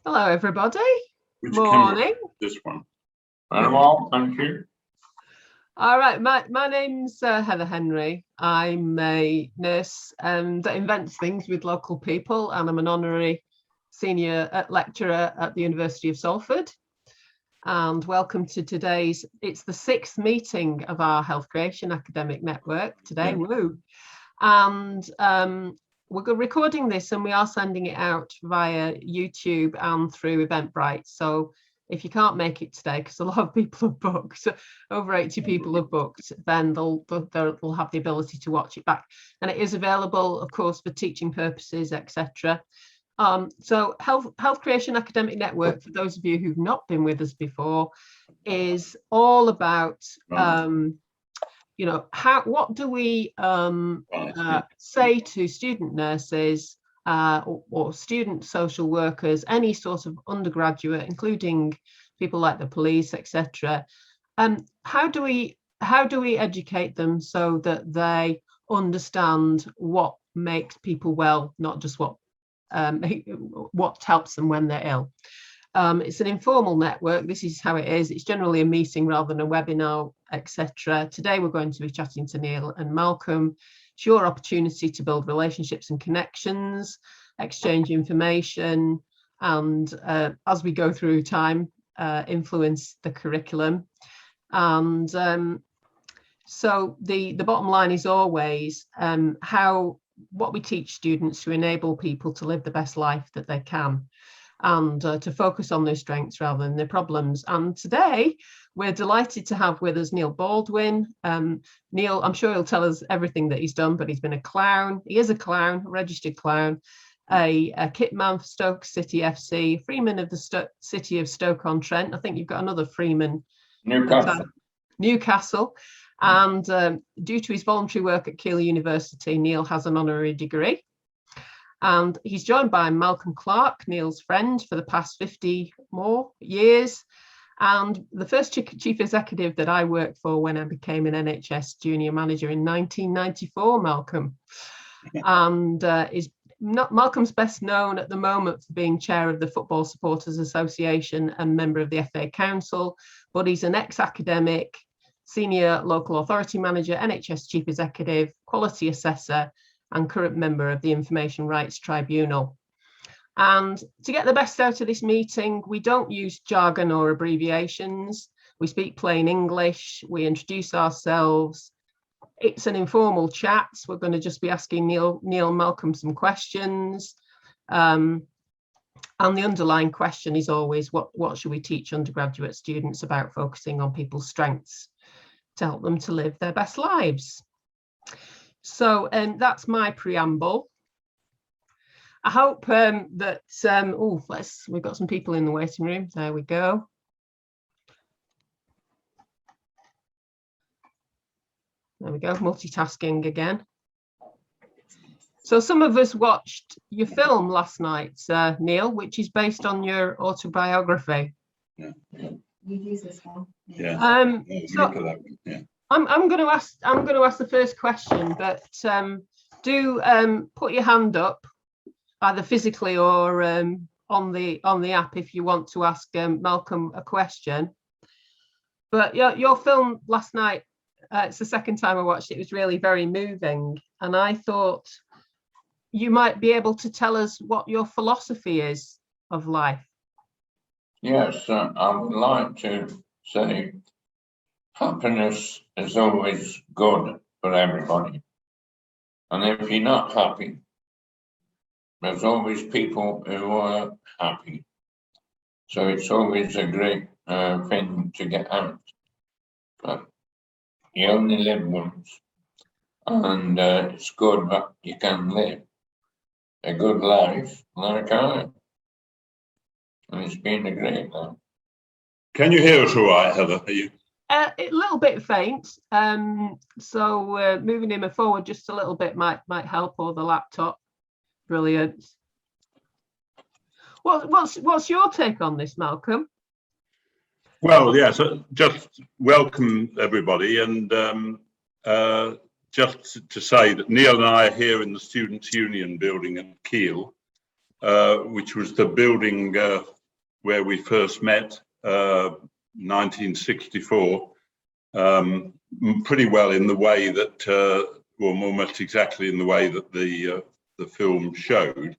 Hello, everybody. Which Morning. This one. Very well, thank you. All right, my name's Heather Henry. I'm a nurse that invents things with local people, and I'm an honorary senior lecturer at the University of Salford. And welcome to today's, it's the 6th meeting of our Health Creation Academic Network today, woo. And we're recording this and we are sending it out via YouTube and through Eventbrite. So if you can't make it today, because a lot of people have booked, over 80 people have booked, then they'll have the ability to watch it back. And it is available, of course, for teaching purposes, etc. So Health Creation Academic Network, for those of you who've not been with us before, is all about what do we say to student nurses or student social workers, any sort of undergraduate, including people like the police, etc. How do we educate them so that they understand what makes people well, not just what helps them when they're ill? It's an informal network. This is how it is. It's generally a meeting rather than a webinar, etc. Today we're going to be chatting to Neil and Malcolm. It's your opportunity to build relationships and connections, exchange information, and as we go through time, influence the curriculum. And so the bottom line is always what we teach students to enable people to live the best life that they can, and to focus on their strengths rather than their problems. And today we're delighted to have with us Neil Baldwin. Neil, I'm sure he'll tell us everything that he's done, but he's been a clown. He is a clown, a registered clown, a kit man for Stoke City FC, freeman of the city of Stoke-on-Trent. I think you've got another freeman. Newcastle. And due to his voluntary work at Keele University, Neil has an honorary degree. And he's joined by Malcolm Clark, Neil's friend for the past 50 more years. And the first chief executive that I worked for when I became an NHS junior manager in 1994, Malcolm. And Malcolm's best known at the moment for being chair of the Football Supporters Association and member of the FA Council, but he's an ex-academic, senior local authority manager, NHS chief executive, quality assessor, and current member of the Information Rights Tribunal. And to get the best out of this meeting, we don't use jargon or abbreviations. We speak plain English. We introduce ourselves. It's an informal chat. We're going to just be asking Neil and Malcolm some questions. And the underlying question is always, what should we teach undergraduate students about focusing on people's strengths to help them to live their best lives? So that's my preamble. I hope that, we've got some people in the waiting room. There we go. There we go, multitasking again. So some of us watched your film last night, Neil, which is based on your autobiography. Yeah. You use this one. Yeah. I'm going to ask the first question, but do put your hand up, either physically or on the app, if you want to ask Malcolm a question. But your film last night, it's the second time I watched it. It was really very moving, and I thought you might be able to tell us what your philosophy is of life. Yes, I would like to say happiness is always good for everybody. And if you're not happy, there's always people who are happy. So it's always a great thing to get out. But you only live once. And it's good that you can live a good life like I am. And it's been a great life. Can you hear us all right, Heather? Are you? A little bit faint, so moving him forward just a little bit might help, or the laptop. Brilliant. What's your take on this, Malcolm? Well, yes, just welcome everybody, and just to say that Neil and I are here in the Students' Union building at Keele, which was the building where we first met, 1964, pretty well in the way that, well, almost exactly in the way that the film showed.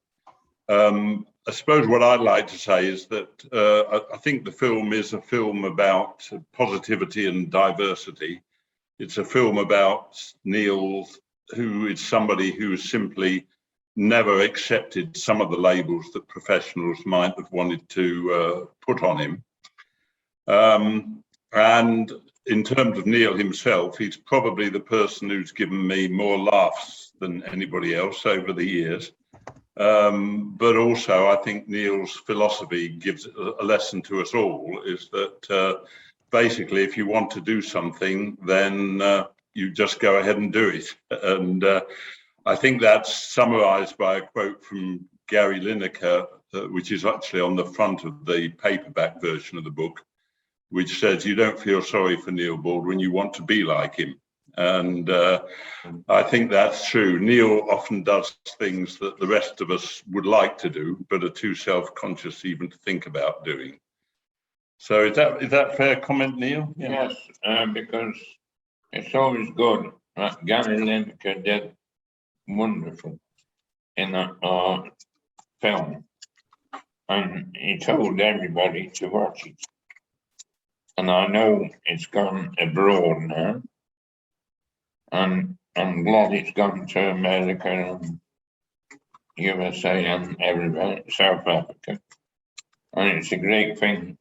I suppose what I'd like to say is that I think the film is a film about positivity and diversity. It's a film about Neil, who is somebody who simply never accepted some of the labels that professionals might have wanted to put on him. And in terms of Neil himself, he's probably the person who's given me more laughs than anybody else over the years. But also, I think Neil's philosophy gives a lesson to us all, is that basically, if you want to do something, then you just go ahead and do it. And I think that's summarized by a quote from Gary Lineker, which is actually on the front of the paperback version of the book, which says, "You don't feel sorry for Neil Baldwin, you want to be like him." And I think that's true. Neil often does things that the rest of us would like to do, but are too self-conscious even to think about doing. So is that a fair comment, Neil? Yes, because it's always good. Gary Lineker did wonderful in that film, and he told everybody to watch it. And I know it's gone abroad now, and I'm glad it's gone to America and USA and everywhere, South Africa. And it's a great thing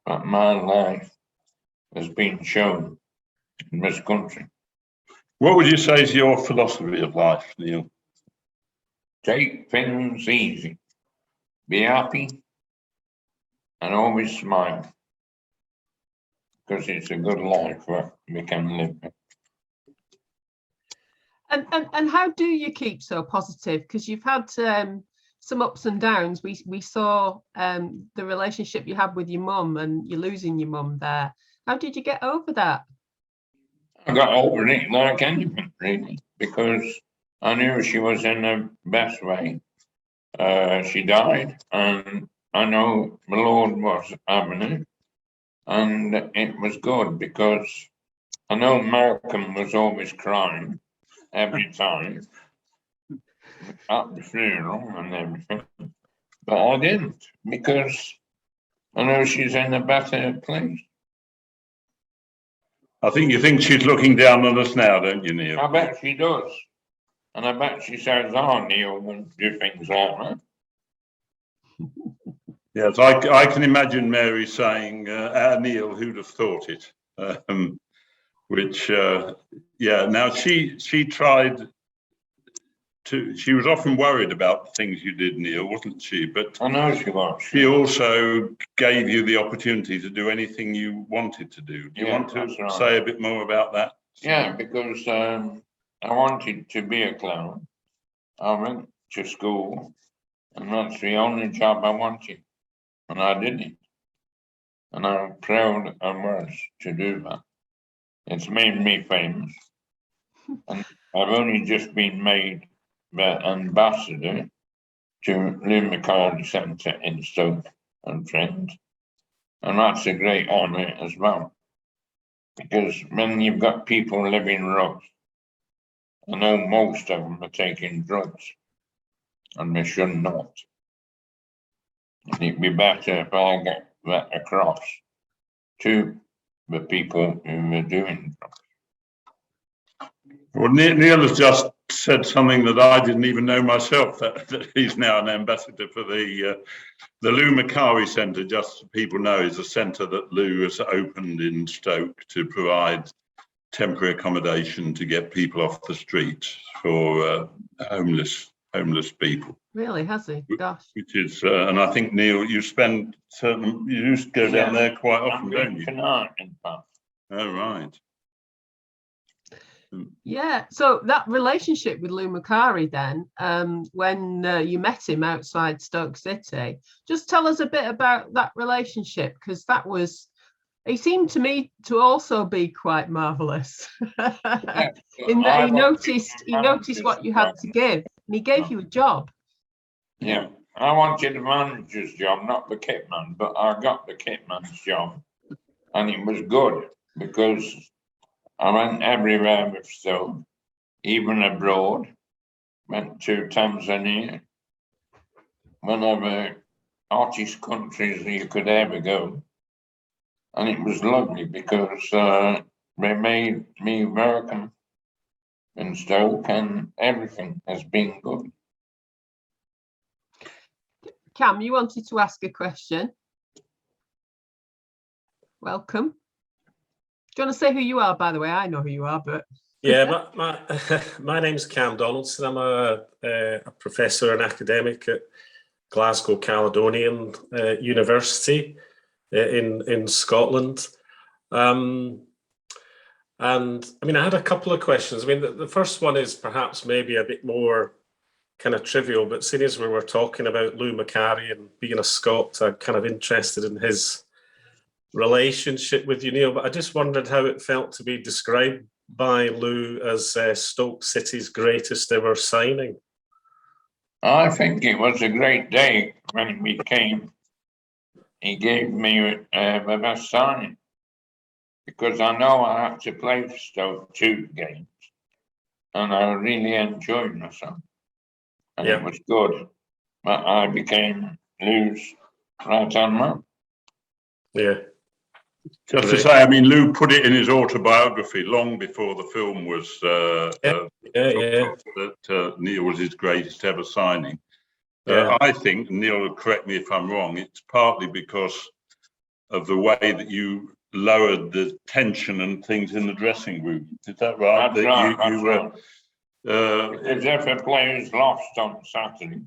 that my life has been shown in this country. What would you say is your philosophy of life, Neil? Take things easy, be happy, and always smile, because it's a good life that we can live. And how do you keep so positive? Because you've had some ups and downs. We saw the relationship you had with your mum, and you're losing your mum there. How did you get over that? I got over it like anyone, really, because I knew she was in the best way. She died, and I know the Lord was having it, and it was good, because I know Malcolm was always crying every time at the funeral and everything, but I didn't, because I know she's in a better place. I think you think she's looking down on us now, don't you, Neil? I bet she does, and I bet she says, "Oh, Neil won't do things like that." Yes, I can imagine Mary saying, Neil, who'd have thought it? Which, yeah, now she tried to, she was often worried about the things you did, Neil, wasn't she? But I know she was. She also gave you the opportunity to do anything you wanted to do. Do you want to say a bit more about that? Yeah, because I wanted to be a clown. I went to school, and that's the only job I wanted, and I did it. And I'm proud I was to do that. It's made me famous. And I've only just been made the ambassador to Lumikari Centre in Stoke and Friends. And that's a great honour as well. Because when you've got people living rough, I know most of them are taking drugs, and they should not. And it'd be better if I get that across to the people who are doing drugs. Well, Neil has just said something that I didn't even know myself, that he's now an ambassador for the Lumikari Centre. Just so people know, is a centre that Lou has opened in Stoke to provide temporary accommodation to get people off the streets for homeless people. Really, has he? Gosh. Which is, and I think, Neil, you used to go down there quite often, don't you? Tonight, in fact. Oh, right. Yeah, so that relationship with Lumikari then, when you met him outside Stoke City, just tell us a bit about that relationship, because he seemed to me to also be quite marvellous. Yeah. In that he noticed what you had to give, and he gave you a job. Yeah, I wanted the manager's job, not the kitman, but I got the kitman's job. And it was good because I went everywhere with Stoke, even abroad. Went to Tanzania, whenever hottest countries you could ever go. And it was lovely because they made me welcome in Stoke and everything has been good. Cam, you wanted to ask a question. Welcome. Do you want to say who you are, by the way? I know who you are, but... Yeah, my name's Cam Donaldson. I'm a professor and academic at Glasgow Caledonian University in Scotland. And I mean, I had a couple of questions. I mean, the first one is perhaps maybe a bit more kind of trivial, but seeing as we were talking about Lumikari and being a Scot, I'm kind of interested in his relationship with you, Neil. But I just wondered how it felt to be described by Lou as Stoke City's greatest ever signing. I think it was a great day when we came. He gave me the best signing because I know I had to play for Stoke 2 games and I really enjoyed myself. And It was good. But I became Lou's right-hand man. Yeah. Just to say, I mean, Lou put it in his autobiography long before the film was that Neil was his greatest ever signing. I think, Neil will correct me if I'm wrong, it's partly because of the way that you lowered the tension and things in the dressing room. Is that right? That's right. Because if a player's lost on Saturday,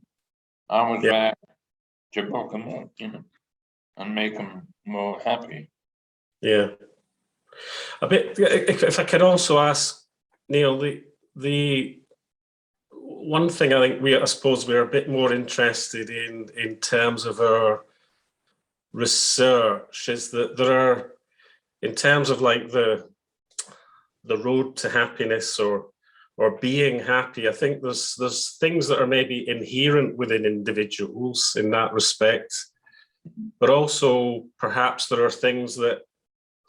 I was there to book them up, and make them more happy. Yeah. A bit. If I could also ask Neil, the one thing I think I suppose we're a bit more interested in terms of our research is that there are, in terms of like the road to happiness or being happy, I think there's things that are maybe inherent within individuals in that respect, but also perhaps there are things that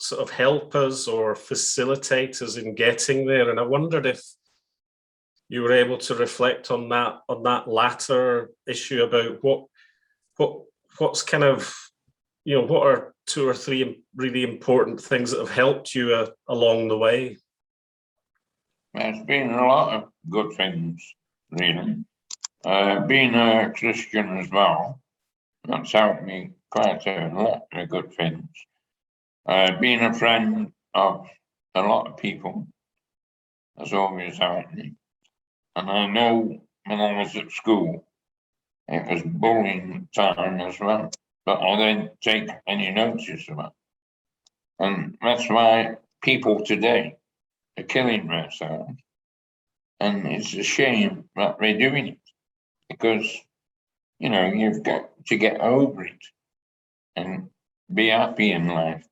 sort of help us or facilitate us in getting there. And I wondered if you were able to reflect on that latter issue about what's kind of, what are 2 or 3 really important things that have helped you along the way? There's been a lot of good things, really. Being a Christian as well, that's helped me quite a lot of good things. Being a friend of a lot of people has always helped me. And I know when I was at school, it was bullying time as well, but I didn't take any notice of it. And that's why people today are killing themselves. And it's a shame that they're doing it because, you've got to get over it and be happy in life.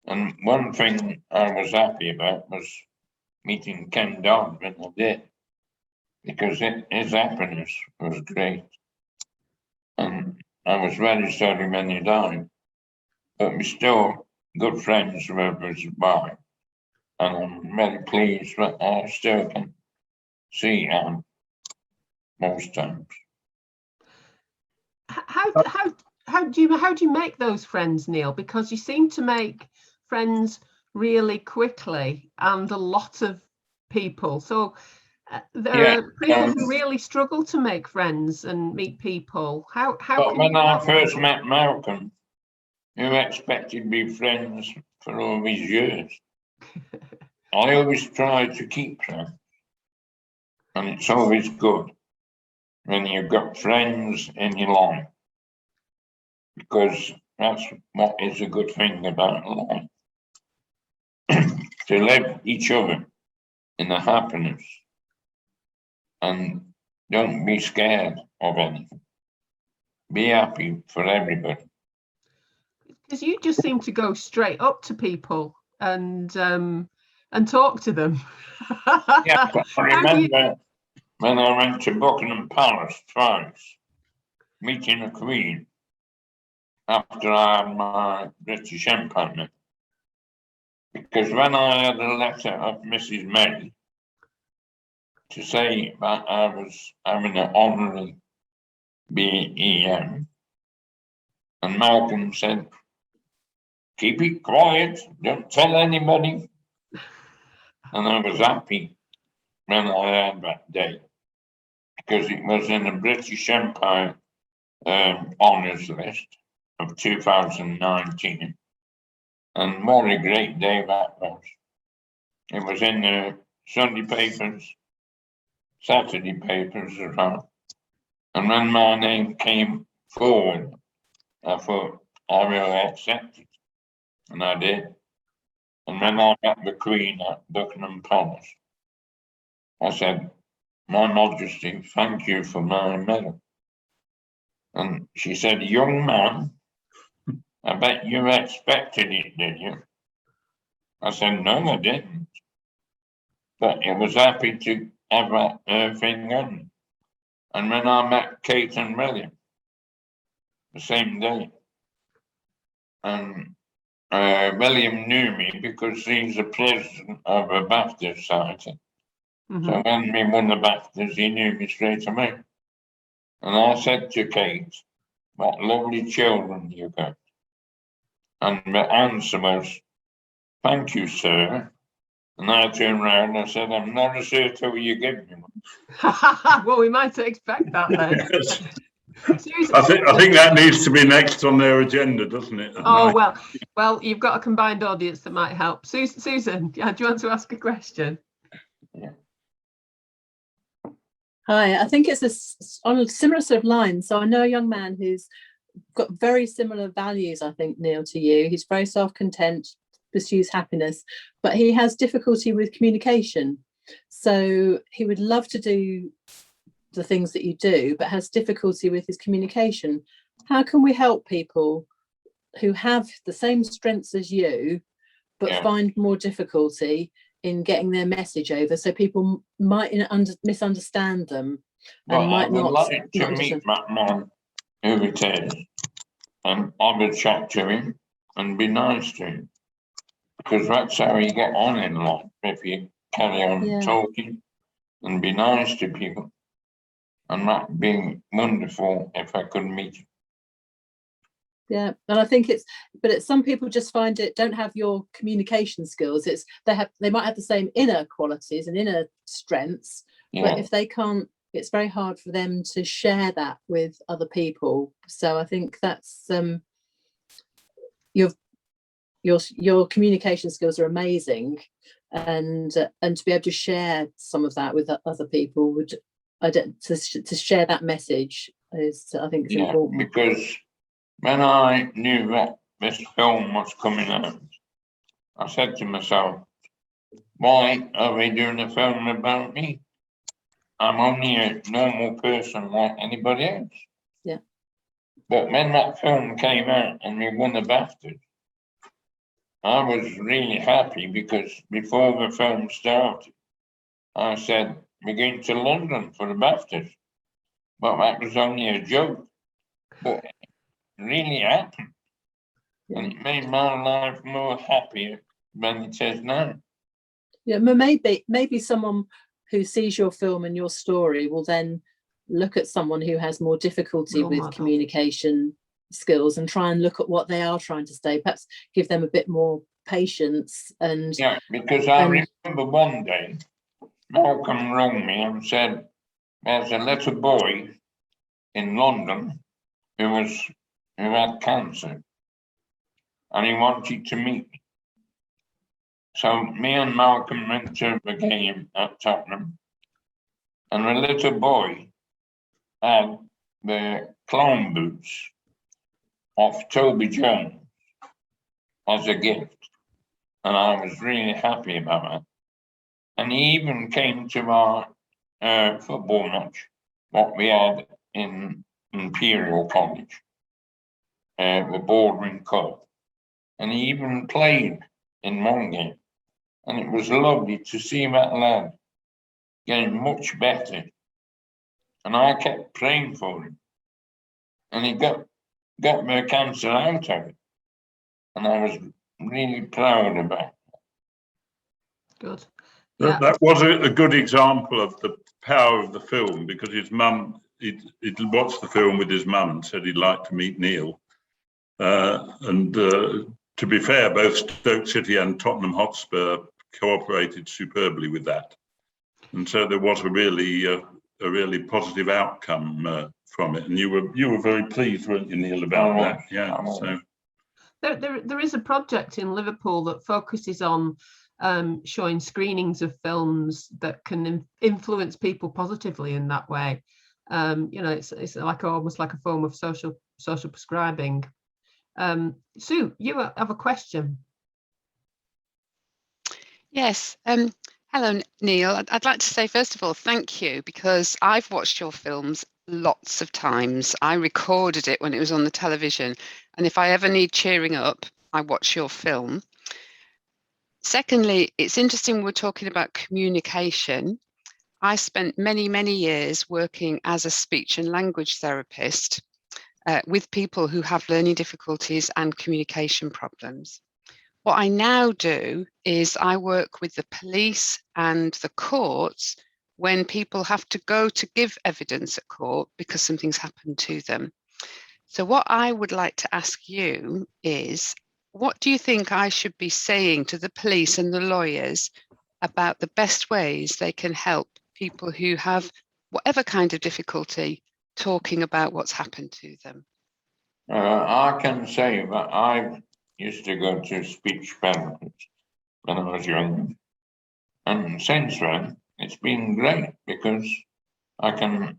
And one thing I was happy about was meeting Ken Dodd when I did, because his happiness was great. And I was very sorry when he died, but we're still good friends with us by. And I'm very pleased that I still can see him most times. How do you make those friends, Neil? Because you seem to make friends really quickly and a lot of people. So there are people who really struggle to make friends and meet people. But when I first met Malcolm, who expected to be friends for all these years, I always try to keep friends. And it's always good when you've got friends in your life, because that's what is a good thing about life. To live each other in the happiness and don't be scared of anything. Be happy for everybody. Because you just seem to go straight up to people and talk to them. Yeah, I remember when I went to Buckingham Palace twice, meeting the Queen after I had my British Empire medal. Because when I had a letter of Mrs. May to say that I was having an honorary BEM, and Malcolm said, keep it quiet, don't tell anybody. And I was happy when I had that day, because it was in the British Empire honours list of 2019. And what a great day that was. It was in the Sunday papers, Saturday papers as well. And when my name came forward, I thought, I will accept it. And I did. And when I met the Queen at Buckingham Palace, I said, My Majesty, thank you for my medal. And she said, young man, I bet you expected it, did you? I said, no, I didn't. But I was happy to have that thing on. And when I met Kate and William, the same day, and William knew me because he's the president of a BAFTA society. So when we won the BAFTAs, he knew me straight away. And I said to Kate, what lovely children you got. And the answer was, thank you, sir. And I turned around and I said, I'm not a sir till you give me one. Well, we might expect that then. Yes. Susan, I think that needs to be next on their agenda, doesn't it? oh, well, you've got a combined audience that might help. Susan, do you want to ask a question? Hi, I think it's on a similar sort of line. So I know a young man who's got very similar values, I think, Neil, to you. He's very self-content, pursues happiness, but he has difficulty with communication. So he would love to do the things that you do, but has difficulty with his communication. How can we help people who have the same strengths as you, but find more difficulty in getting their message over, so people might misunderstand them and might not? I would like to meet that man who it is, and I would chat to him and be nice to him, because that's how you get on in life, if you carry on talking and be nice to people. And that'd be wonderful if I could meet you. Yeah, and I think some people just find don't have your communication skills. They might have the same inner qualities and inner strengths, but if they can't, it's very hard for them to share that with other people. So I think that's your communication skills are amazing, and to be able to share some of that with other people to share that message is, I think, important. Because when I knew that this film was coming out, I said to myself, why are they doing a film about me? I'm only a normal person like anybody else. Yeah. But when that film came out and we won the BAFTA, I was really happy, because before the film started, I said, we're going to London for the BAFTAs. But that was only a joke. But it really happened. And it made my life more happier than it is now. Yeah, maybe someone who sees your film and your story will then look at someone who has more difficulty with communication skills and try and look at what they are trying to say, perhaps give them a bit more patience. And because I remember one day Malcolm rang me and said, there's a little boy in London who had cancer, and he wanted to meet me. So me and Malcolm went to the game at Tottenham, and the little boy had the clown boots of Toby Jones as a gift, and I was really happy about that. And he even came to our football match, what we had in Imperial College, the Baldwin Cup, and he even played in one game. And it was lovely to see that lad getting much better. And I kept praying for him. and he got my cancer out of it. And I was really proud of that. Good. That was a good example of the power of the film, because his mum, he'd watched the film with his mum and said he'd like to meet Neil. To be fair, both Stoke City and Tottenham Hotspur cooperated superbly with that. And so there was a really positive outcome from it. And you were very pleased, weren't you, Neil, about that? Yeah. So there is a project in Liverpool that focuses on showing screenings of films that can influence people positively in that way. It's like almost like a form of social prescribing. Sue, you have a question. Yes. Hello, Neil. I'd like to say, first of all, thank you, because I've watched your films lots of times. I recorded it when it was on the television. And if I ever need cheering up, I watch your film. Secondly, it's interesting we're talking about communication. I spent many, many years working as a speech and language therapist with people who have learning difficulties and communication problems. What I now do is I work with the police and the courts when people have to go to give evidence at court because something's happened to them. So what I would like to ask you is, what do you think I should be saying to the police and the lawyers about the best ways they can help people who have whatever kind of difficulty talking about what's happened to them? I can say that I used to go to speech therapists when I was young. And since then, it's been great because I can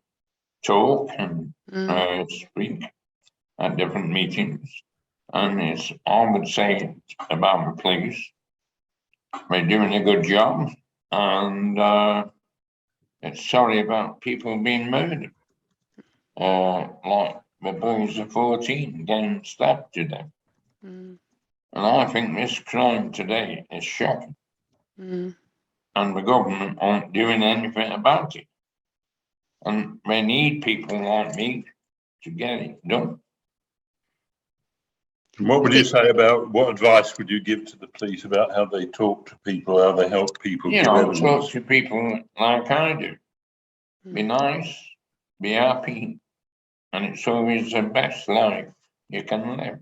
talk and speak at different meetings. And I would say about the police, they're doing a good job. And it's sorry about people being murdered. Like the boys are 14 getting stabbed to death. And I think this crime today is shocking. And the government aren't doing anything about it. And they need people like me to get it done. what would you say about, what advice would you give to the police about how they talk to people, how they help people? Talk to people like I do. Be nice, be happy, and it's always the best life you can live.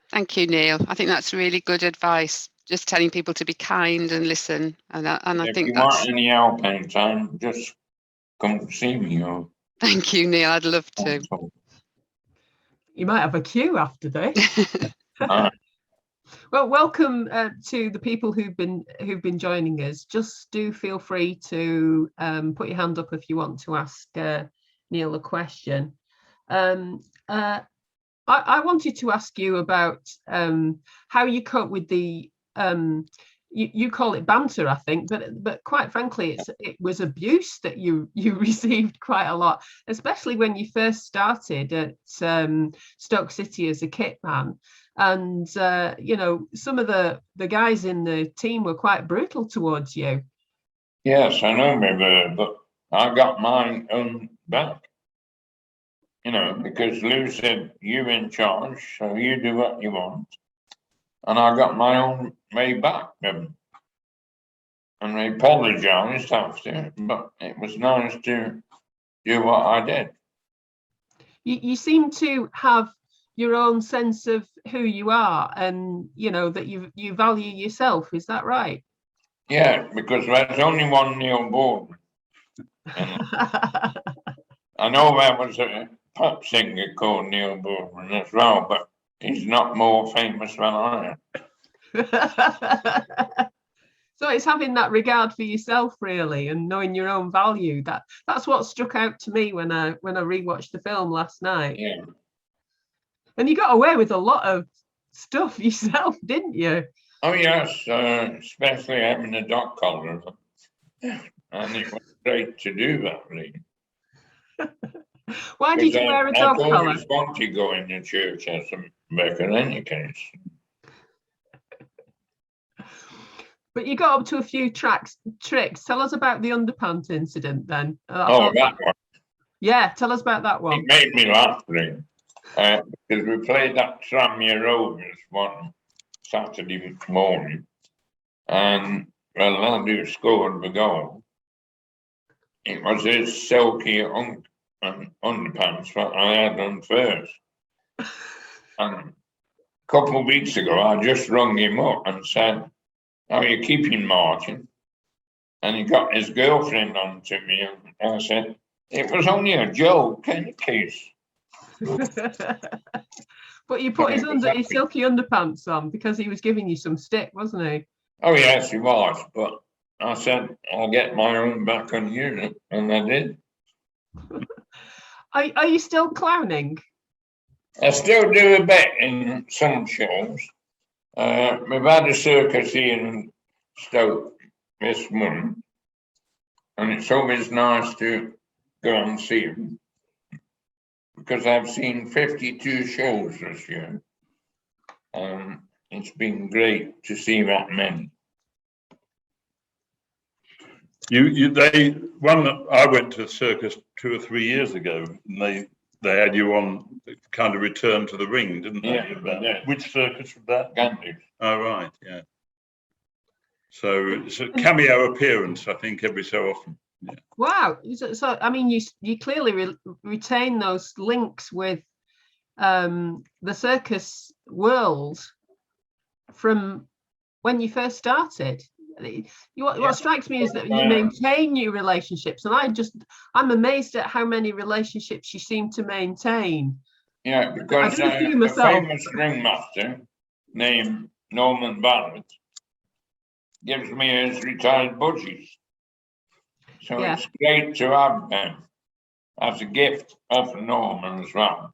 Thank you, Neil. I think that's really good advice. Just telling people to be kind and listen. And I think if you that's... want any help anytime, just come see me. Or Thank you, Neil. I'd love to. You might have a queue after this. Well, welcome to the people who've been joining us. Just do feel free to put your hand up if you want to ask Neil a question. I wanted to ask you about how you cope with the you call it banter, I think, but quite frankly, it was abuse that you received quite a lot, especially when you first started at Stoke City as a kit man. And some of the guys in the team were quite brutal towards you. Yes, I know, maybe, but I got my own back. Because Lou said, you're in charge, so you do what you want. And I got my own way back. And I apologized after, but it was nice to do what I did. You seem to have your own sense of who you are, and that you value yourself. Is that right? Yeah, because there's only one Neil Baldwin. I know there was a pop singer called Neil Baldwin as well, but he's not more famous than I am. So it's having that regard for yourself, really, and knowing your own value. That's what struck out to me when I rewatched the film last night. Yeah. And you got away with a lot of stuff yourself, didn't you? Oh yes, especially having a dog collar, and it was great to do that. Really. Why did you wear a dog collar? I always want to go in the church as a vicar in any case. But you got up to a few tricks. Tell us about the underpants incident then. That one. Yeah, tell us about that It one. made me laugh, really, because we played that Tranmere Rovers one Saturday morning, and the lad who scored the goal, it was his silky underpants that I had on first. And a couple of weeks ago, I just rung him up and said, "How are you keeping, Martin?" And he got his girlfriend on to me, and I said, "It was only a joke, can you kiss?" But you put his silky underpants on because he was giving you some stick, wasn't he? Oh, yes, he was. But I said, "I'll get my own back on you," and I did. Are you still clowning? I still do a bit in some shows. We've had a circus here in Stoke this month, and it's always nice to go and see them, because I've seen 52 shows this year. It's been great to see that many. I went to a circus 2 or 3 years ago, and they had you on kind of return to the ring, didn't they? Yeah. Which circus was that? Gandhi. Oh, right, yeah. So it's a cameo appearance, I think, every so often. Yeah. Wow. So I mean, you clearly retain those links with the circus world from when you first started. What strikes me is that you maintain new relationships, and I'm amazed at how many relationships you seem to maintain. Yeah, because a famous ringmaster named Norman Barrett gives me his retired budgies. So yeah, it's great to have them as a gift of Norman as well.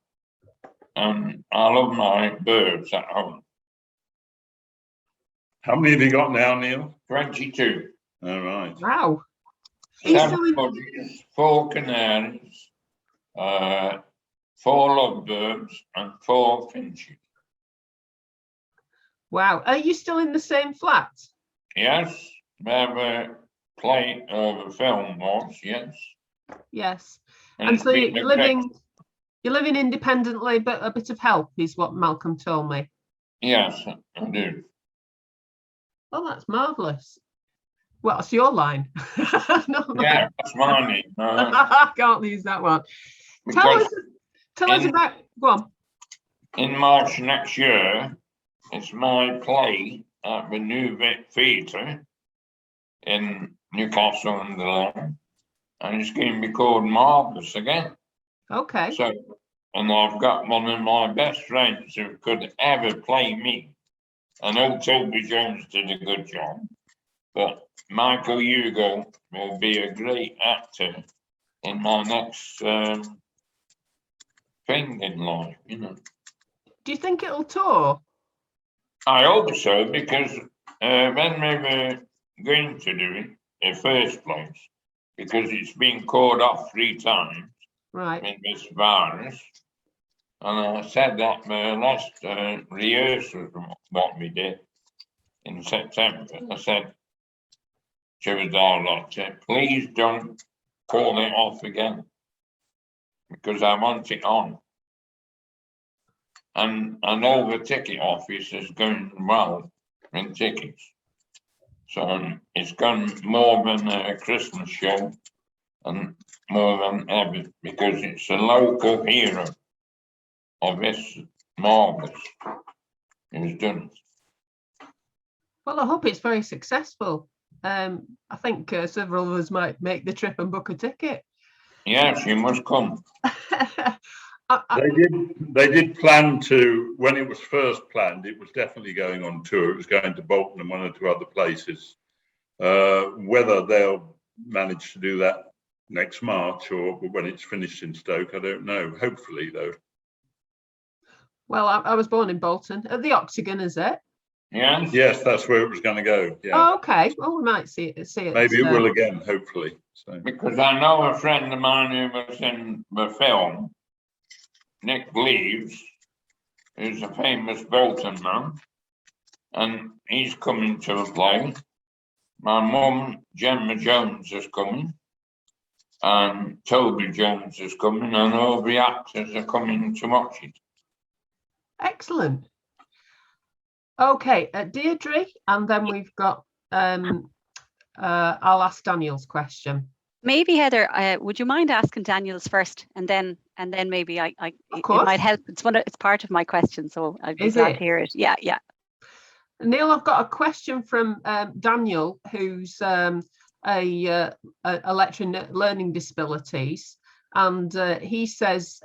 And I love my birds at home. How many have you got now, Neil? 22. All right. Wow. 7 budgies, 4 canaries, 4 lovebirds, and 4 finches. Wow. Are you still in the same flat? Yes, where the play of the film was, yes. Yes. And so you're living independently, but a bit of help is what Malcolm told me. Yes, I do. Well, that's marvellous. Well, it's your line. No. Yeah, that's mine. I can't use that one. Tell us about, go on. In March next year, it's my play at the New Vic Theatre in Newcastle under Lyme, and it's going to be called Marvellous again. Okay. So, and I've got one of my best friends who could ever play me. I know Toby Jones did a good job, but Michael Hugo will be a great actor in my next thing in life, you know. Do you think it'll tour? I hope so, because when we were going to do it in the first place, because it's been called off 3 times, right, with this virus, and I said that the last rehearsal of what we did in September, I said to the director, please don't call it off again, because I want it on. And I know the ticket office is going well in tickets. So it's gone more than a Christmas show and more than ever, because it's a local hero of this Marvellous who's done it. Well, I hope it's very successful. I think several of us might make the trip and book a ticket. Yes, you must come. They did plan to, when it was first planned, it was definitely going on tour. It was going to Bolton and 1 or 2 other places. Whether they'll manage to do that next March or when it's finished in Stoke, I don't know. Hopefully, though. Well, I was born in Bolton. At the Octagon, is it? Yeah. Yes, that's where it was going to go. Yeah. Oh, okay. Well, we might see it. Maybe it will again, hopefully. So. Because I know a friend of mine who was in the film, Nick Leaves, who's a famous Bolton man, and he's coming to a play. My mum, Gemma Jones, is coming, And Toby Jones is coming, and all the actors are coming to watch it. Excellent. Okay, Deirdre, and then we've got, I'll ask Daniel's question. Maybe Heather, would you mind asking Daniel's first, and then maybe it might help. It's part of my question, so I'd be glad to hear it. Yeah, yeah. Neil, I've got a question from Daniel, who's a lecturer in learning disabilities, and he says,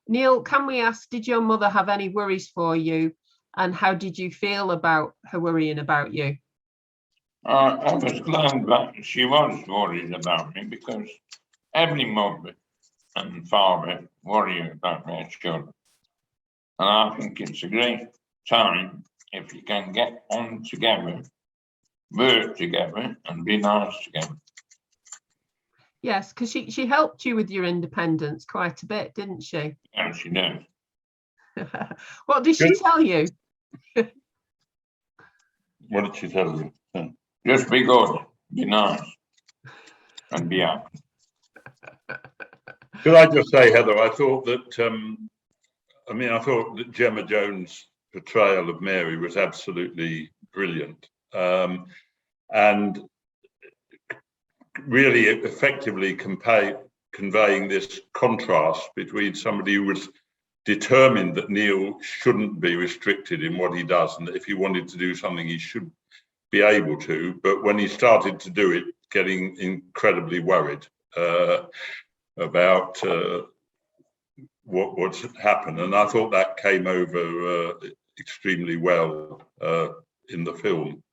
Neil, can we ask, did your mother have any worries for you, and how did you feel about her worrying about you? I was glad that she was worried about me, because every mother and father worry about their children. And I think it's a great time if you can get on together, work together, and be nice together. Yes, because she helped you with your independence quite a bit, didn't she? Yeah, she did. What did she tell you? What did she tell you? Just be good, be nice, and be happy. Could I just say, Heather, I thought that, I thought that Gemma Jones' portrayal of Mary was absolutely brilliant. And really effectively conveying this contrast between somebody who was determined that Neil shouldn't be restricted in what he does, and that if he wanted to do something, he should be able to, but when he started to do it, getting incredibly worried about what's happened. And I thought that came over extremely well in the film,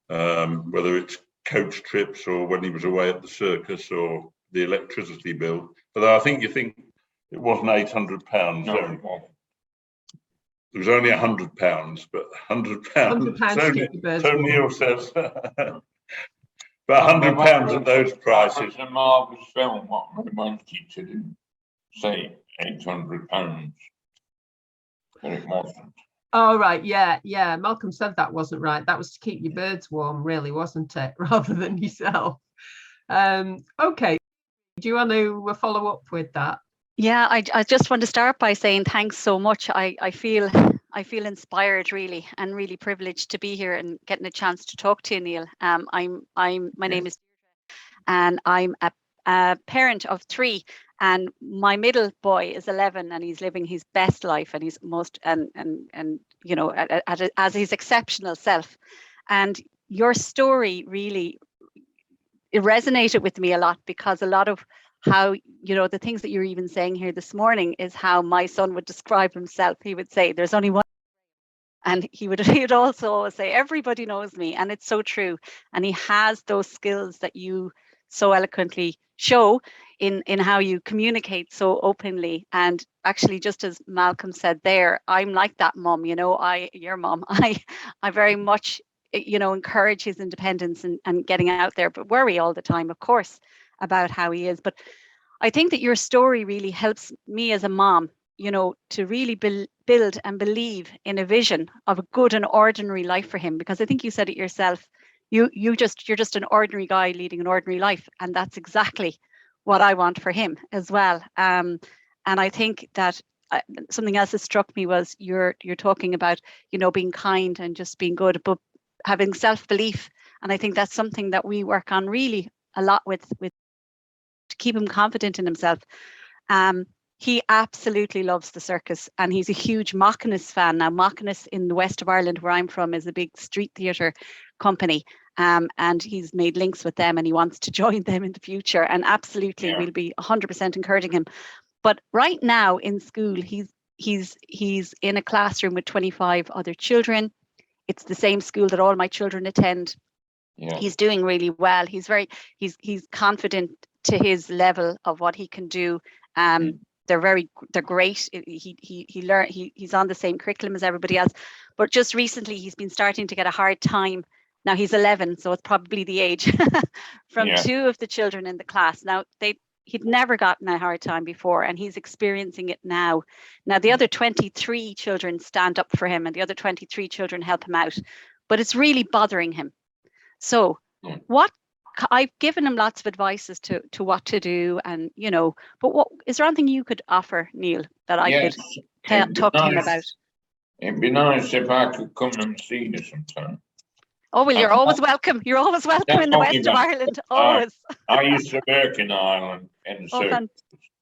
whether it's coach trips or when he was away at the circus or the electricity bill. But I think it wasn't £800. No. It was only £100, but £100. So Neil says, but £100 at those prices. It's a marvellous film. What we wanted to do, say £800, but it wasn't. Oh right, yeah. Malcolm said that wasn't right. That was to keep your birds warm, really, wasn't it? Rather than yourself. Okay. Do you want to follow up with that? Yeah, I just want to start by saying thanks so much. I feel inspired, really, and really privileged to be here and getting a chance to talk to you, Neil. My name is, and I'm a parent of 3, and my middle boy is 11, and he's living his best life, and he's most and you know as his exceptional self. And your story really, it resonated with me a lot, because a lot of how, the things that you're even saying here this morning is how my son would describe himself. He would say, there's only one. And he would also say, everybody knows me. And it's so true. And he has those skills that you so eloquently show in how you communicate so openly. And actually, just as Malcolm said there, I'm like that mom, your mom. I very much, encourage his independence and getting out there, but worry all the time, of course, about how he is. But I think that your story really helps me as a mom, to really build and believe in a vision of a good and ordinary life for him. Because I think you said it yourself, you're just an ordinary guy leading an ordinary life, and that's exactly what I want for him as well. And I think that something else that struck me was you're talking about, being kind and just being good, but having self-belief. And I think that's something that we work on really a lot with to keep him confident in himself. He absolutely loves the circus, and he's a huge Machinus fan. Now, Machinus in the west of Ireland, where I'm from, is a big street theatre company, and he's made links with them, and he wants to join them in the future. And absolutely, we'll be 100% encouraging him. But right now in school, he's in a classroom with 25 other children. It's the same school that all my children attend. Yeah. He's doing really well. He's confident to his level of what he can do. They're great. He's on the same curriculum as everybody else, but just recently he's been starting to get a hard time. Now he's 11, so it's probably the age from 2 of the children in the class. Now he'd never gotten a hard time before, and he's experiencing it now. Now the other 23 children stand up for him, and the other 23 children help him out, but it's really bothering him. So what I've given him lots of advice as to what to do, and you know. But what is there anything you could offer, Neil, that I Yes, could talk to him about? It'd be nice if I could come and see you sometime. Oh well, you're always welcome. You're always welcome in the west of Ireland. Always. I used to work in Ireland in Stoke.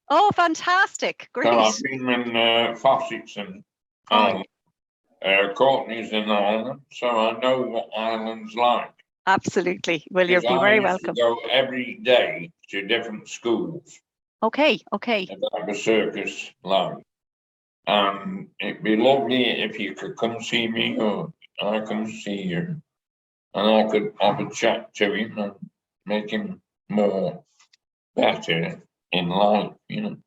Oh, fantastic! Great. So I've been in Fossett's and Courtney's in Ireland, so I know what Ireland's like. Absolutely. Well, you'll be very welcome. I go every day to different schools. Okay. Like a circus like. It'd be lovely if you could come see me or I come see you. And I could have a chat to him and make him more better in life, you know.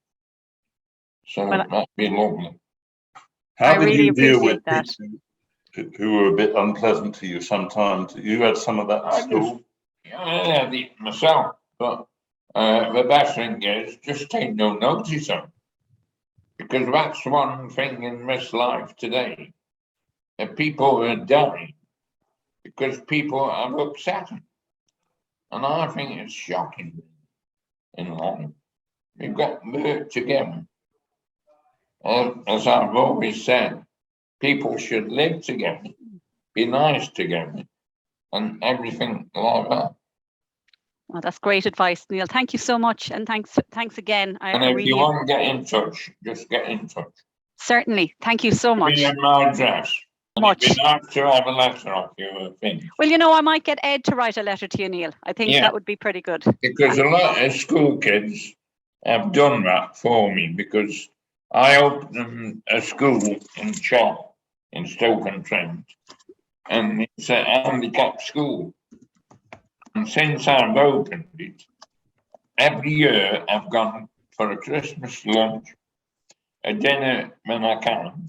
So that'd be lovely. How did you deal with people who were a bit unpleasant to you sometimes? You had some of that at school? I had it myself, but the best thing is just take no notice of them. Because that's one thing in this life today. That people are dying because people have upset them. And I think it's shocking in life. We've got to work together. As I've always said, people should live together, be nice together, and everything like that. Well, that's great advice, Neil. Thank you so much, and thanks again. And if you want to get in touch, just get in touch. Certainly. Thank you so much. Be in my address. It'd be nice to have a letter off you, I think. Well, you know, I might get Ed to write a letter to you, Neil. I think that would be pretty good. Because a lot of school kids have done that for me, because I opened a school in Chop in Stoke-on-Trent, and it's a handicapped school. And since I've opened it, every year I've gone for a Christmas lunch, a dinner when I can,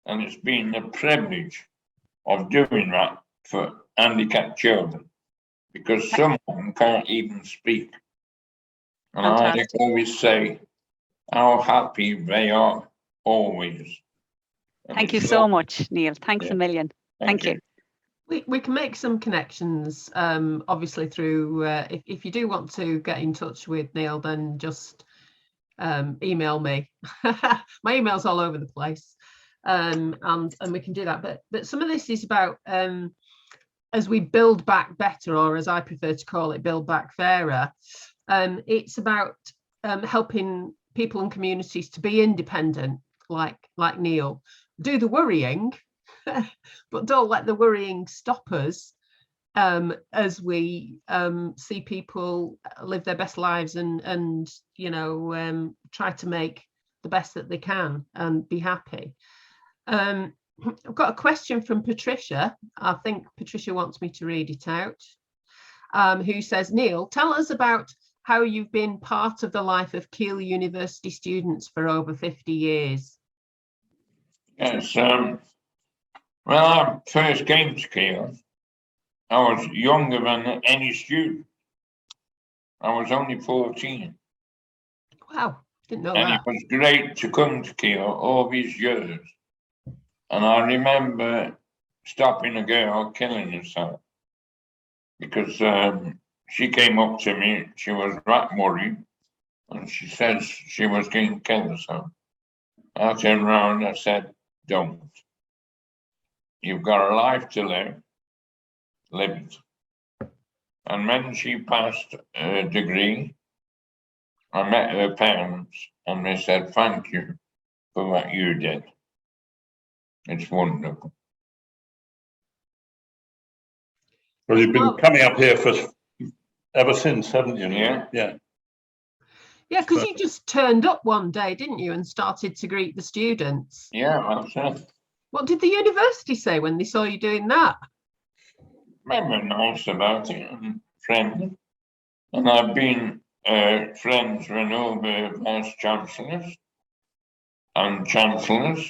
and it's been a privilege of doing that for handicapped children, because some of them can't even speak. And I always say how happy they are, always. And thank you so much, Neil. Thanks a million. Thank you. We can make some connections, obviously, through, if you do want to get in touch with Neil, then just email me. My email's all over the place, and we can do that. But some of this is about, as we build back better, or as I prefer to call it, build back fairer, it's about helping people and communities to be independent, like Neil. Do the worrying, but don't let the worrying stop us, as we see people live their best lives and you know, try to make the best that they can and be happy. I've got a question from Patricia. I think Patricia wants me to read it out. Who says, Neil, tell us about how you've been part of the life of Keele University students for over 50 years. Yes, when I first came to Keele, I was younger than any student. I was only 14. Wow, didn't know and that. It was great to come to Keele all these years. And I remember stopping a girl killing herself because she came up to me, she was right worried, and she says she was going to kill herself. I turned around and I said, don't. You've got a life to live it. And when she passed her degree, I met her parents and they said, thank you for what you did. It's wonderful. Well, you've been coming up here for ever since, haven't you? Yeah. Yeah. Yeah, because you just turned up one day, didn't you, and started to greet the students. Yeah, that's it. What did the university say when they saw you doing that? They were nice about it and friendly. And I've been friends with all the vice chancellors and chancellors.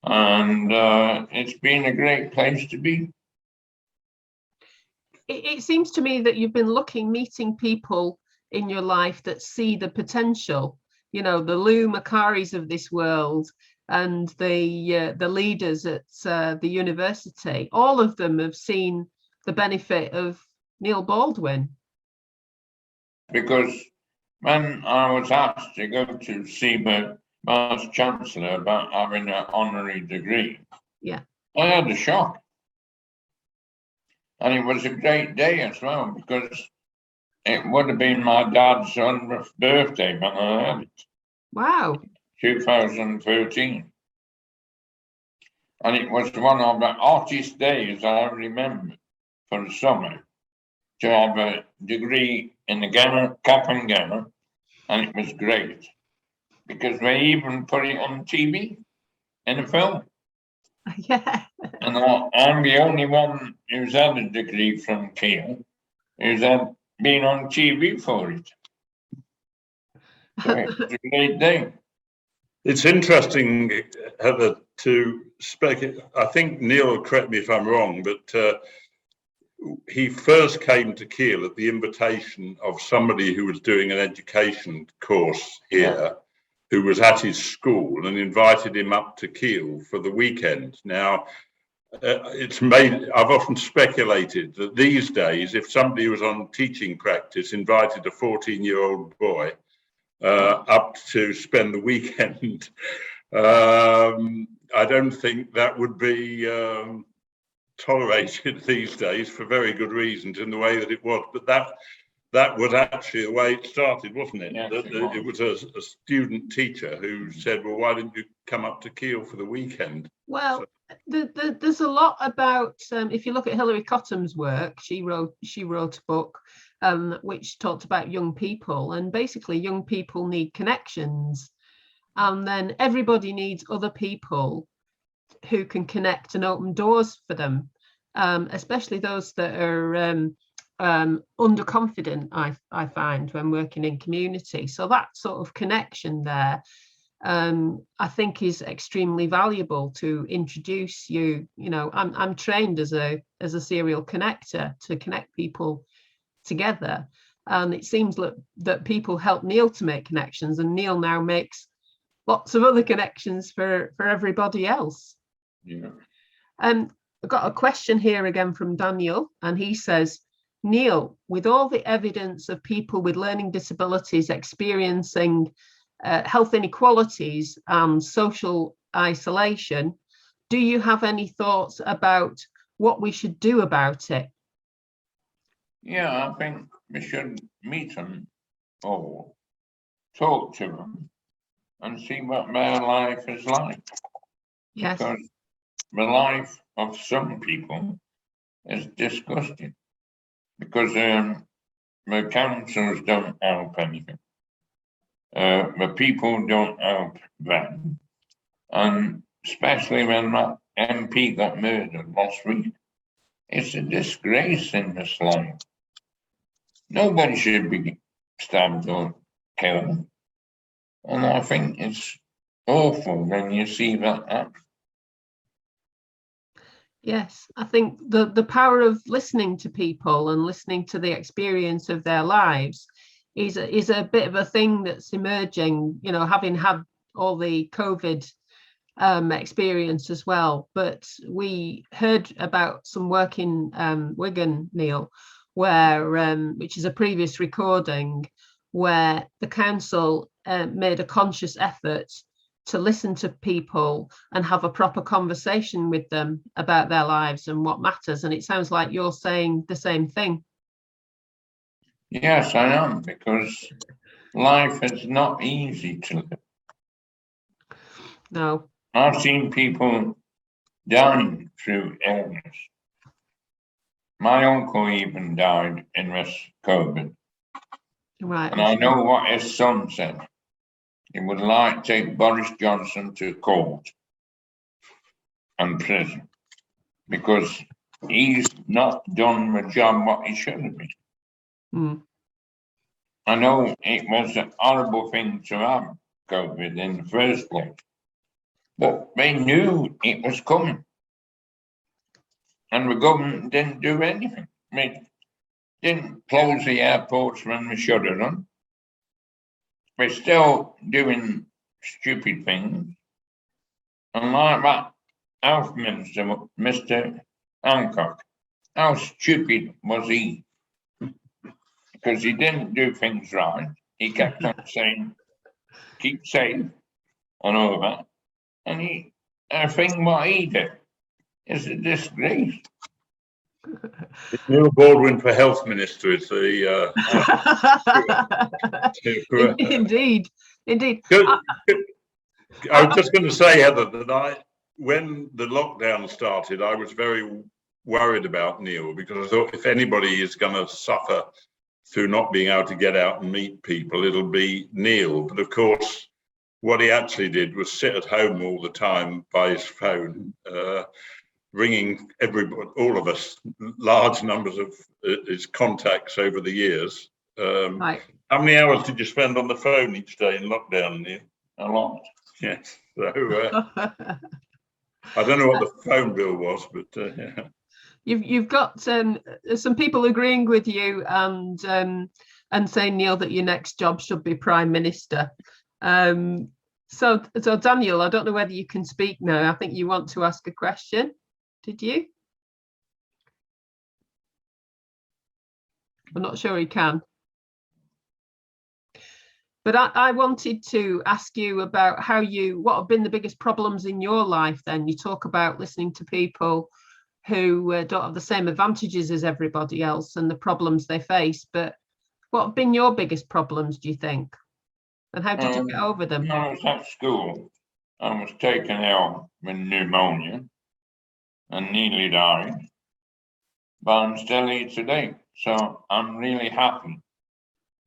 And it's been a great place to be. It seems to me that you've been meeting people in your life that see the potential, you know, the Lumikaris of this world and the leaders at the university. All of them have seen the benefit of Neil Baldwin? Because when I was asked to go to see the Vice Chancellor about having an honorary degree, Yeah. I had a shock. And it was a great day as well, because it would have been my dad's 100th birthday when I had it, Wow. 2013. And it was one of the hottest days I remember for the summer to have a degree in the cap and gown, and it was great because they even put it on TV in a film. Yeah. And I'm the only one who's had a degree from Keele who's been on TV for it. So it was a great day. It's interesting, Heather, to speculate. I think Neil will correct me if I'm wrong, but he first came to Keele at the invitation of somebody who was doing an education course here, who was at his school, and invited him up to Keele for the weekend. Now, I've often speculated that these days, if somebody was on teaching practice invited a 14-year-old boy up to spend the weekend, I don't think that would be tolerated these days for very good reasons in the way that it was. But that was actually the way it started, wasn't it? Yes, It was a student teacher who said, well, why didn't you come up to Keele for the weekend? Well, there's a lot about, if you look at Hilary Cottam's work, she wrote a book which talked about young people, and basically young people need connections, and then everybody needs other people who can connect and open doors for them, especially those that are underconfident, I find, when working in community. So that sort of connection there, I think, is extremely valuable to introduce you. You know, I'm trained as a serial connector to connect people together, and it seems that people help Neil to make connections, and Neil now makes lots of other connections for everybody else. Yeah. I've got a question here again from Daniel, and he says, Neil, with all the evidence of people with learning disabilities experiencing health inequalities and social isolation, do you have any thoughts about what we should do about it? Yeah, I think we should meet them all, talk to them, and see what their life is like. Yes. Because the life of some people is disgusting, because the councils don't help anything. The people don't help them, and especially when that MP got murdered last week. It's a disgrace in this land. Nobody should be stabbed or killed. And I think it's awful when you see that happen. Yes, I think the power of listening to people and listening to the experience of their lives is a bit of a thing that's emerging, you know, having had all the COVID experience as well. But we heard about some work in Wigan, Neil, where which is a previous recording, where the council made a conscious effort to listen to people and have a proper conversation with them about their lives and what matters. And it sounds like you're saying the same thing. Yes, I am, because life is not easy to live. No. I've seen people dying through illness. My uncle even died in this COVID. Right. And I know what his son said. He would like to take Boris Johnson to court and prison, because he's not done the job what he should have been. Mm. I know it was a horrible thing to have COVID in the first place, but they knew it was coming. And the government didn't do anything. They didn't close the airports when they should have done. They're still doing stupid things. And like that health minister, Mr. Hancock, how stupid was he because he didn't do things right. He kept on saying, keep safe and all that. And I think what he did is a disgrace. Neil Baldwin for Health Minister is the. Indeed. I was just going to say, Heather, that when the lockdown started, I was very worried about Neil, because I thought if anybody is going to suffer through not being able to get out and meet people, it'll be Neil. But of course, what he actually did was sit at home all the time by his phone, ringing everybody, all of us, large numbers of his contacts over the years. Right. How many hours did you spend on the phone each day in lockdown, Neil? A lot. Yes. So I don't know what the phone bill was, but yeah. You've got some people agreeing with you and saying, Neil, that your next job should be Prime Minister. So Daniel, I don't know whether you can speak now. I think you want to ask a question. Did you? I'm not sure he can. But I wanted to ask you about what have been the biggest problems in your life then? You talk about listening to people who don't have the same advantages as everybody else and the problems they face, but what have been your biggest problems, do you think? And how did you get over them? When I was at school, I was taken ill with pneumonia and nearly died, but I'm still here today. So I'm really happy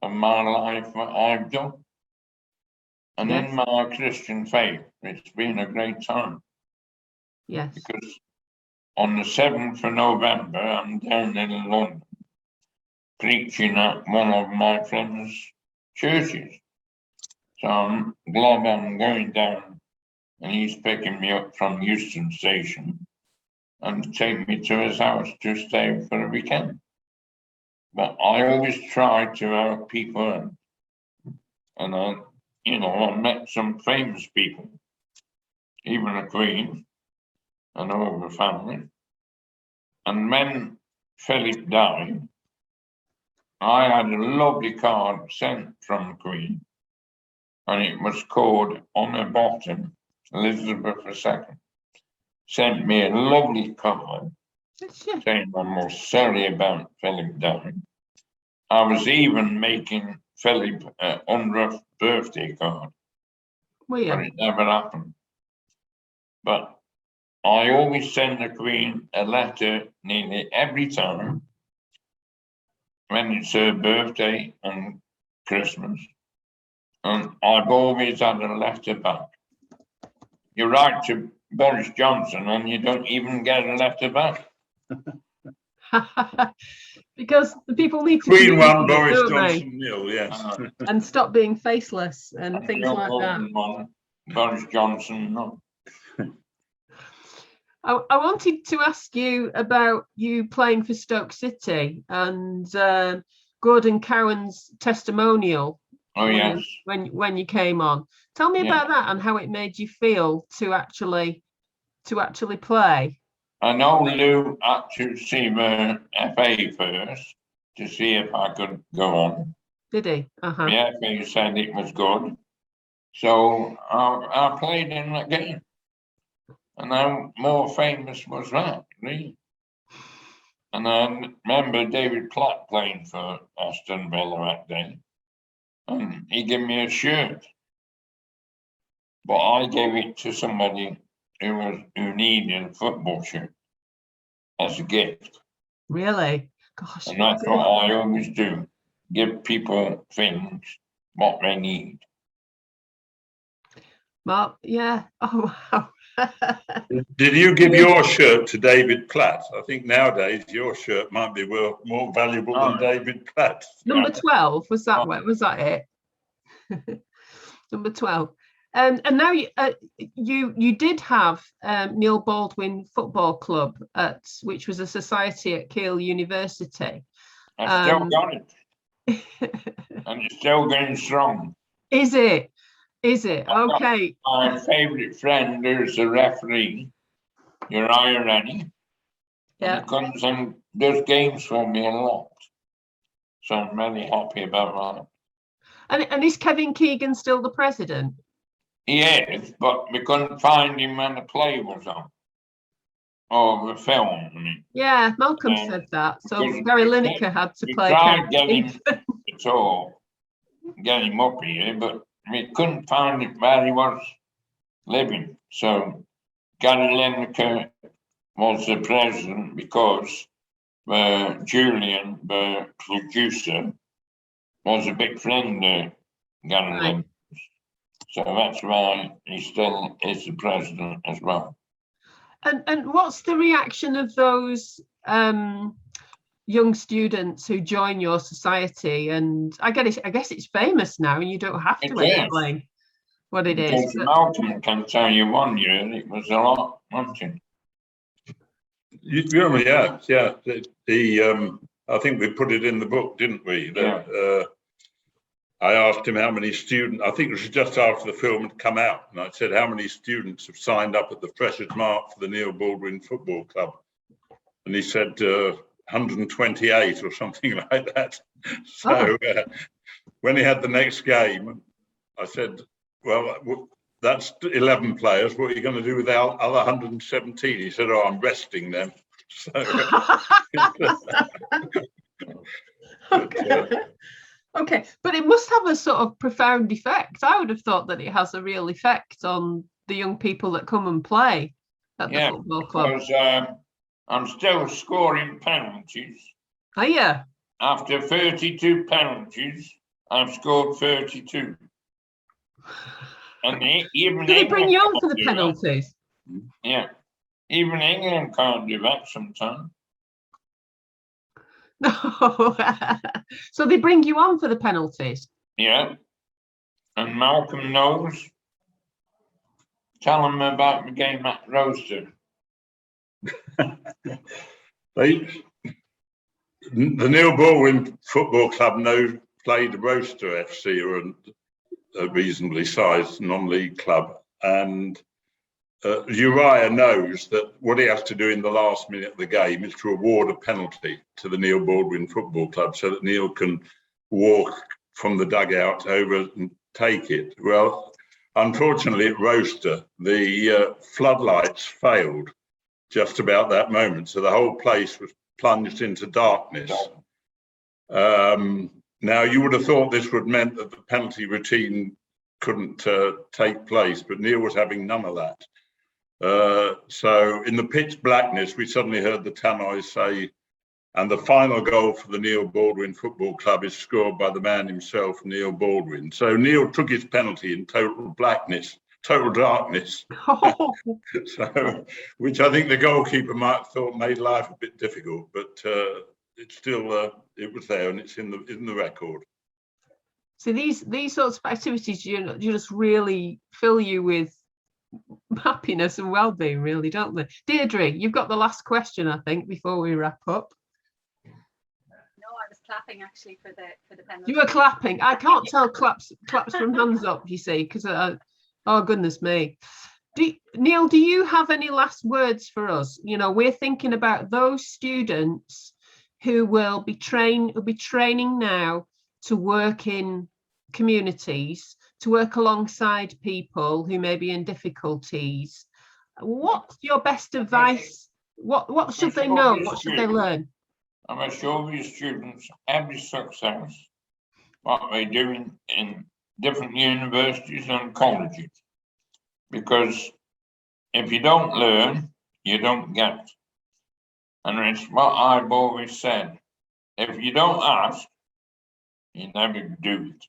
of my life, what I've done. And Yes. in my Christian faith, it's been a great time. Yes. Because on the 7th of November, I'm down in London preaching at one of my friends' churches. So I'm glad I'm going down and he's picking me up from Euston Station and take me to his house to stay for a weekend. But I always try to help people, and I met some famous people, even the Queen and all the family. And when Philip died, I had a lovely card sent from the Queen, and it was called on the bottom, Elizabeth II sent me a lovely card saying I'm most sorry about Philip dying. I was even making Philip a 100th birthday card, but it never happened. But I always send the Queen a letter nearly every time when it's her birthday and Christmas, and I've always had a letter back. You write to Boris Johnson and you don't even get a letter back. Because the people need to Queen one, Boris Johnson nil, yes. And stop being faceless and things like that. One, Boris Johnson, no. I wanted to ask you about you playing for Stoke City and Gordon Cowan's testimonial. Oh yes. When you came on, tell me about that and how it made you feel to actually play. I know Lou had to see the FA first to see if I could go on. Did he? Uh-huh. The FA said it was good, so I played in that game. And how more famous was that, really? And I remember David Platt playing for Aston Villa that day. And he gave me a shirt. But I gave it to somebody who needed a football shirt as a gift. Really? Gosh. And that's what I always do. Give people things, what they need. Mark, yeah. Oh, wow. Did you give your shirt to David Platt? I think nowadays your shirt might be more valuable than David Platt. Number 12, was that it? Number 12. And now you did have Neil Baldwin Football Club, which was a society at Keele University. I still got it. And it's still going strong. Is it? Okay. My favourite friend who's a referee, Uriah Rennie. Yeah. He comes and does games for me a lot. So I'm really happy about that. And is Kevin Keegan still the president? He is, but we couldn't find him when the play was on. Or the film, I mean. Yeah, Malcolm said that. So because Gary Lineker had to we play tried Kevin getting it all, get him up here, but we couldn't find it where he was living. So Gary Lineker was the president because Julian, the producer, was a big friend of Gary Lineker. So that's why he still is the president as well. And what's the reaction of those young students who join your society? And I guess it's famous now, and you don't have to explain what it is. Because Malcolm can tell you 1 year it was a lot, wasn't it? Yeah. I think we put it in the book, didn't we? That, I asked him how many students, I think it was just after the film had come out, and I said, how many students have signed up at the Freshers' Mark for the Neil Baldwin Football Club? And he said 128 or something like that. So when he had the next game, I said, well, that's 11 players. What are you going to do with the other 117? He said, oh, I'm resting them. So, Okay, but it must have a sort of profound effect. I would have thought that it has a real effect on the young people that come and play at the football club. Because I'm still scoring penalties. Oh, yeah. After 32 penalties, I've scored 32. And even do they bring you on for the penalties? That. Yeah. Even England can't do that sometimes. No. So they bring you on for the penalties? Yeah. And Malcolm knows. Tell him about the game at Roaster. The Neil Baldwin Football Club played Roaster FC, or a reasonably sized non-league club, and Uriah knows that what he has to do in the last minute of the game is to award a penalty to the Neil Baldwin Football Club so that Neil can walk from the dugout over and take it. Well, unfortunately at Roaster, the floodlights failed just about that moment, so the whole place was plunged into darkness. Now, you would have thought this would meant that the penalty routine couldn't take place, but Neil was having none of that. So in the pitch blackness, we suddenly heard the tannoy say, and the final goal for the Neil Baldwin Football Club is scored by the man himself, Neil Baldwin. So Neil took his penalty in total blackness, total darkness. So, which I think the goalkeeper might have thought made life a bit difficult, but it's still, it was there and it's in the record. So these sorts of activities, you just really fill you with happiness and well-being, really, don't they? Deirdre, you've got the last question, I think, before we wrap up. No, I was clapping actually for the penalty. You were clapping. I can't tell claps from hands up, you see, because oh goodness me. Neil, do you have any last words for us? You know, we're thinking about those students who will be training now to work in communities, to work alongside people who may be in difficulties. What's your best advice? What should they know? What should they learn? I'm going to show these students every success, what they're doing in different universities and colleges. Because if you don't learn, you don't get. And it's what I've always said. If you don't ask, you never do it.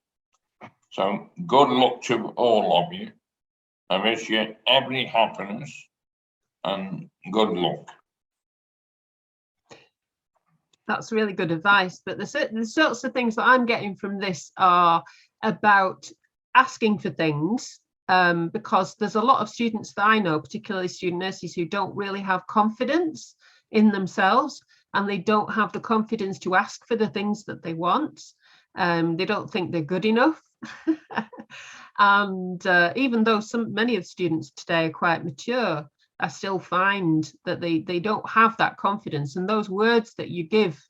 So good luck to all of you. I wish you every happiness and good luck. That's really good advice. But the sorts of things that I'm getting from this are about asking for things, because there's a lot of students that I know, particularly student nurses, who don't really have confidence in themselves, and they don't have the confidence to ask for the things that they want. They don't think they're good enough. And even though many of the students today are quite mature, I still find that they don't have that confidence, and those words that you give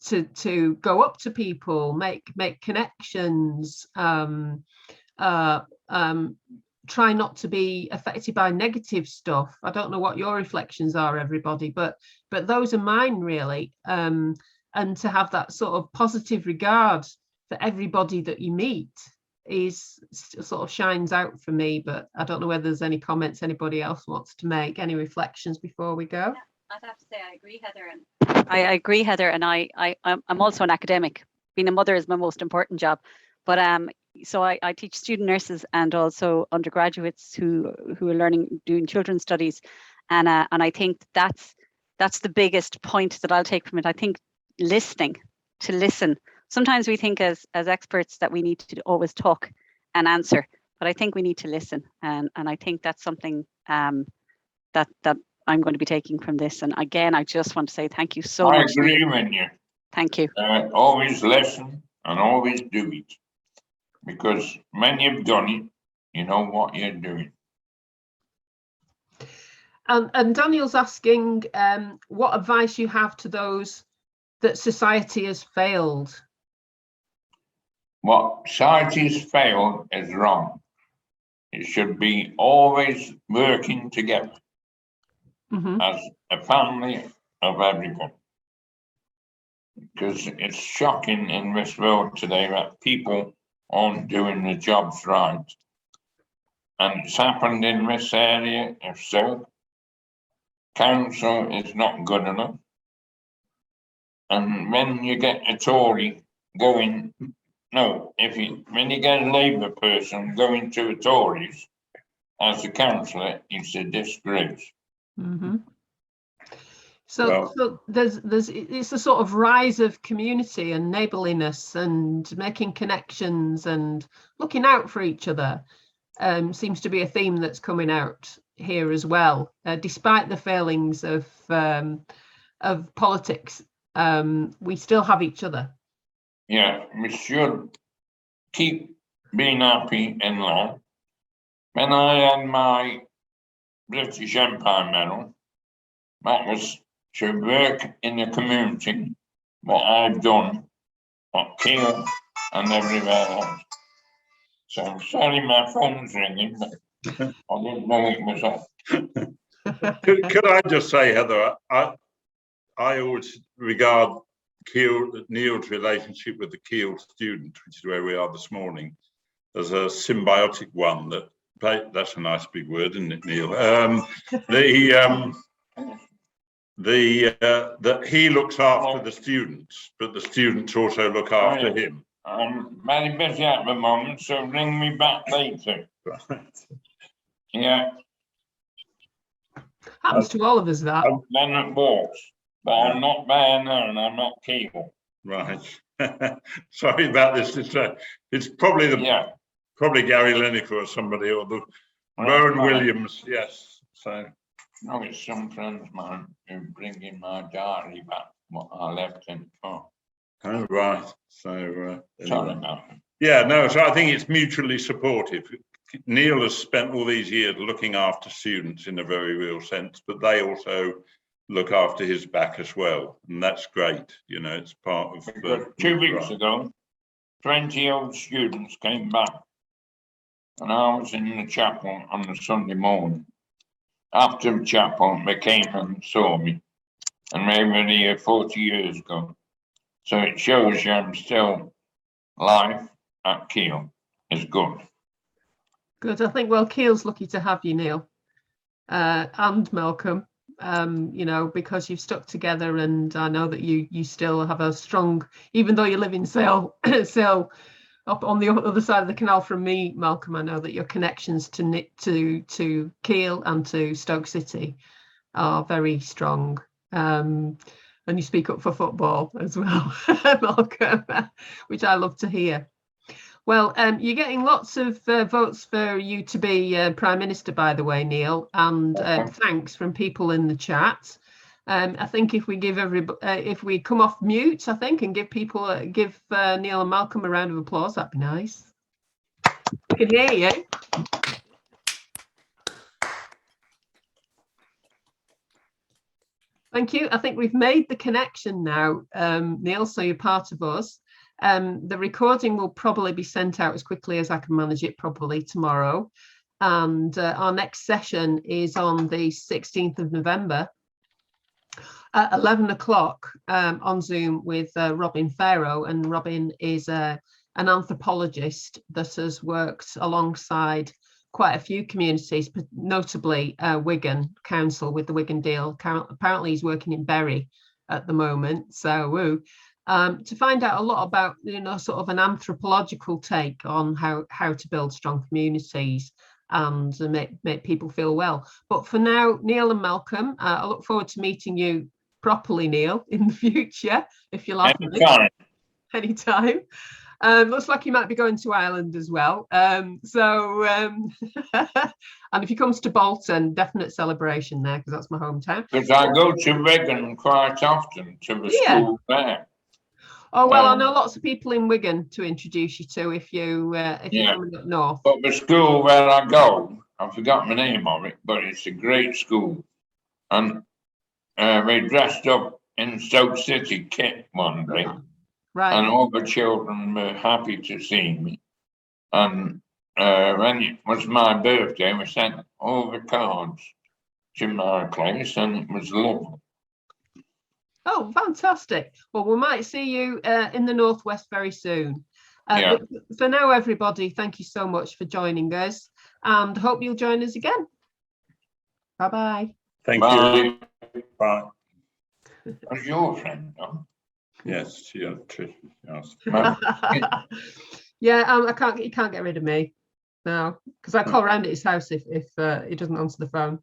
to go up to people, make connections, try not to be affected by negative stuff. I don't know what your reflections are, everybody, but those are mine, really. And to have that sort of positive regard for everybody that you meet is sort of shines out for me. But I don't know whether there's any comments anybody else wants to make, any reflections before we go. I'd have to say I agree, Heather, and I agree, Heather, and I'm also an academic. Being a mother is my most important job, but so I teach student nurses and also undergraduates who are doing children's studies, and I think that's the biggest point that I'll take from it. I think listening, to listen. Sometimes we think as experts that we need to always talk and answer, but I think we need to listen, and I think that's something that I'm going to be taking from this. And again, I just want to say thank you so much. I agree with you. Thank you. Always listen and always do it. Because when you've done it, you know what you're doing. And Daniel's asking what advice you have to those that society has failed. What society's failed is wrong. It should be always working together. Mm-hmm. As a family of everyone. Because it's shocking in this world today that people aren't doing the jobs right. And it's happened in this area of Stoke. Council is not good enough. And when you get a Tory going, when you get a Labour person going to a Tories as a councillor, it's a disgrace. Mm-hmm. So there's it's a sort of rise of community and neighborliness and making connections and looking out for each other. Seems to be a theme that's coming out here as well, despite the failings of politics. We still have each other. Yeah, we should keep being happy in life. When I had my British Empire medal, that was to work in the community, what I've done at Keele and everywhere else. So I'm sorry my phone's ringing, but I didn't know it was off. Could I just say, Heather, I always regard Neil's relationship with the Keele student, which is where we are this morning, as a symbiotic one. That's a nice big word, isn't it, Neil? That he looks after the students, but the students also look after him. I'm very busy at the moment, so ring me back later. Yeah. Happens to all of us, that. Then it walks, but I'm not there now, and I'm not Keele. Right. Sorry about this. It's probably probably Gary Lineker or somebody, or the Rowan Williams. Yes. So. No, it's some friends of mine who bring in my diary back, what I left in for. Oh, right. So, sorry about it. Yeah, no, so I think it's mutually supportive. Neil has spent all these years looking after students in a very real sense, but they also look after his back as well. And that's great. You know, it's part of... 2 weeks ago, 20 old students came back. And I was in the chapel on the Sunday morning. After the chapel, they came and saw me. And they were here 40 years ago. So it shows you I'm still life at Keele is good. Good. I think, well, Keele's lucky to have you, Neil, and Malcolm, you know, because you've stuck together, and I know that you still have a strong, even though you live in Sale up on the other side of the canal from me, Malcolm, I know that your connections to Keele and to Stoke City are very strong. And you speak up for football as well, Malcolm, which I love to hear. Well, you're getting lots of votes for you to be Prime Minister, by the way, Neil, and thanks from people in the chat. I think if we give if we come off mute, I think, and give Neil and Malcolm a round of applause, that'd be nice. We can hear you. Thank you. I think we've made the connection now, Neil, so you're part of us. The recording will probably be sent out as quickly as I can manage it, probably tomorrow. And our next session is on the 16th of November at 11 o'clock on Zoom with Robin Farrow. And Robin is an anthropologist that has worked alongside quite a few communities, but notably Wigan Council with the Wigan deal. Apparently he's working in Bury at the moment. So to find out a lot about, you know, sort of an anthropological take on how to build strong communities and make people feel well. But for now, Neil and Malcolm, I look forward to meeting you properly, Neil, in the future, if you like. Anytime. Looks like you might be going to Ireland as well. And if he comes to Bolton, definite celebration there, because that's my hometown. Because I go to Wigan quite often to the school there. Oh, well, I know lots of people in Wigan to introduce you to if you're coming up north. But the school where I go, I forgot the name of it, but it's a great school. And we dressed up in Stoke City kit one day. Right. And all the children were happy to see me. And when it was my birthday, we sent all the cards to my place, and it was lovely. Oh, fantastic. Well, we might see you in the Northwest very soon. But for now, everybody, thank you so much for joining us, and hope you'll join us again. Bye-bye. Thank you. Bye. That's your friend, no? Yes, yeah, Trish. Yes. Yeah, he can't get rid of me. No, because I call around at his house if he doesn't answer the phone.